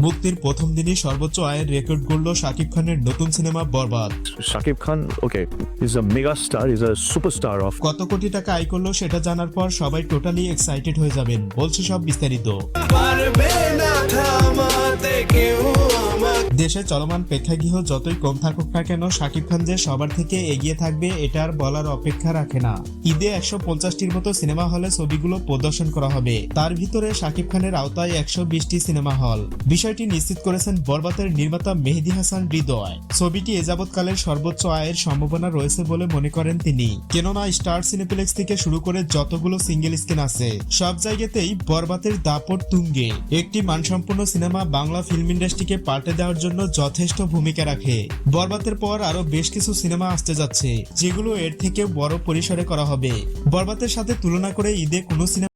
মুক্তির প্রথম দিনই সর্বোচ্চ আয়ের রেকর্ড গড়ল শাকিব খানের নতুন cinema Borbaad. Shakib Khan, okay, he's a mega star, he's a superstar of. কত কোটি টাকা আয় করলো সেটা জানার পর সবাই টোটালি এক্সাইটেড হয়ে যাবেন, বলছে সব বিস্তারিত। দেশে চলমান প্রেক্ষাগৃহ যতই কম থাকুক না কেন, শাকিব খান যে সবার থেকে এগিয়ে থাকবে এটা আর বলার অপেক্ষা রাখে না। ঈদে 150টির মতো সিনেমা হলে ছবিগুলো প্রদর্শন করা হবে, তার ভিতরে শাকিব খানের আওতায় 120টি সিনেমা হল। বিষয়টি নিশ্চিত করেছেন বরবাদের নির্মাতা মেহেদী হাসান হৃদয়। ছবিটি এ যাবৎকালের সর্বোচ্চ আয়ের সম্ভাবনা রয়েছে বলে মনে করেন তিনি, কেননা স্টার সিনেপ্লেক্স থেকে শুরু করে যতগুলো সিঙ্গেল স্ক্রিন আছে সব জায়গাতেই বরবাদের দাপট তুঙ্গে। একটি মানসম্পন্ন সিনেমা বাংলা ফিল্ম ইন্ডাস্ট্রিকে পাল্টে দেওয়ার জন্য যথেষ্ট ভূমিকা রাখে। বরবাদের পর আরো বেশ কিছু সিনেমা আসতে যাচ্ছে, যেগুলো এর থেকে বড় পরিসরে করা হবে। বরবাদের সাথে তুলনা করে ঈদে কোনো সিনেমা